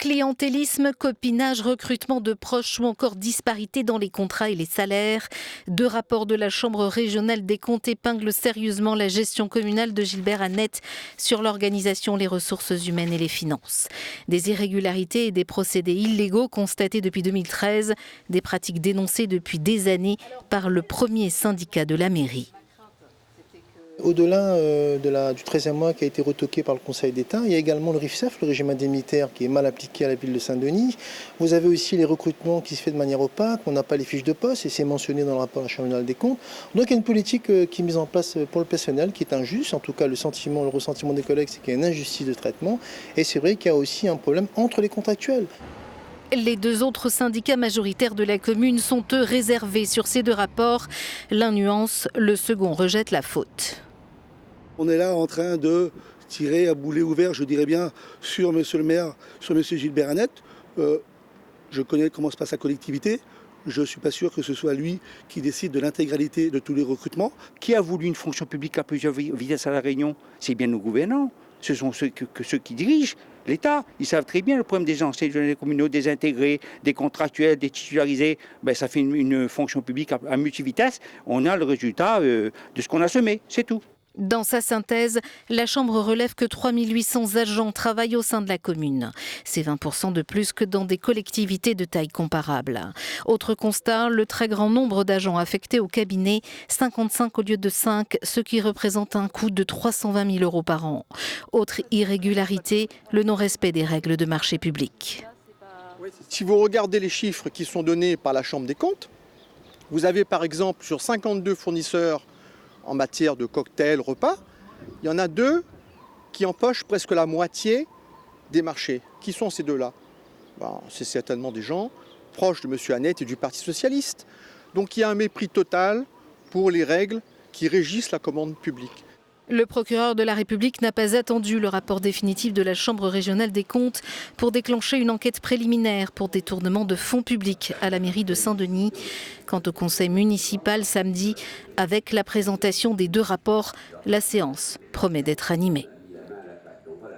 Clientélisme, copinage, recrutement de proches ou encore disparité dans les contrats et les salaires. Deux rapports de la Chambre régionale des comptes épinglent sérieusement la gestion communale de Gilbert Annette sur l'organisation, les ressources humaines et les finances. Des irrégularités et des procédés illégaux constatés depuis 2013, des pratiques dénoncées depuis des années par le premier syndicat de la mairie. Au-delà du 13e mois qui a été retoqué par le Conseil d'État, il y a également le RIFSEF, le régime indemnitaire, qui est mal appliqué à la ville de Saint-Denis. Vous avez aussi les recrutements qui se font de manière opaque, on n'a pas les fiches de poste et c'est mentionné dans le rapport de la Chambre régionale des comptes. Donc il y a une politique qui est mise en place pour le personnel qui est injuste. En tout cas, le ressentiment des collègues, c'est qu'il y a une injustice de traitement. Et c'est vrai qu'il y a aussi un problème entre les contractuels. Les deux autres syndicats majoritaires de la commune sont eux réservés sur ces deux rapports. L'un nuance, le second rejette la faute. On est là en train de tirer à boulet ouvert, je dirais bien, sur monsieur le maire, sur monsieur Gilbert Annette. Je connais comment se passe la collectivité. Je ne suis pas sûr que ce soit lui qui décide de l'intégralité de tous les recrutements. Qui a voulu une fonction publique à plusieurs vitesses à La Réunion? C'est bien nos gouvernants. Ce sont ceux qui dirigent l'État. Ils savent très bien le problème des gens. C'est les communaux désintégrés, des contractuels, des titularisés. Ça fait une fonction publique à multivitesse. On a le résultat de ce qu'on a semé. C'est tout. Dans sa synthèse, la Chambre relève que 3800 agents travaillent au sein de la commune. C'est 20% de plus que dans des collectivités de taille comparable. Autre constat, le très grand nombre d'agents affectés au cabinet, 55 au lieu de 5, ce qui représente un coût de 320 000 € par an. Autre irrégularité, le non-respect des règles de marché public. Si vous regardez les chiffres qui sont donnés par la Chambre des comptes, vous avez par exemple sur 52 fournisseurs en matière de cocktails, repas, il y en a 2 qui empochent presque la moitié des marchés. Qui sont ces deux-là? C'est certainement des gens proches de M. Annette et du Parti socialiste. Donc il y a un mépris total pour les règles qui régissent la commande publique. Le procureur de la République n'a pas attendu le rapport définitif de la Chambre régionale des comptes pour déclencher une enquête préliminaire pour détournement de fonds publics à la mairie de Saint-Denis. Quant au conseil municipal samedi, avec la présentation des deux rapports, la séance promet d'être animée.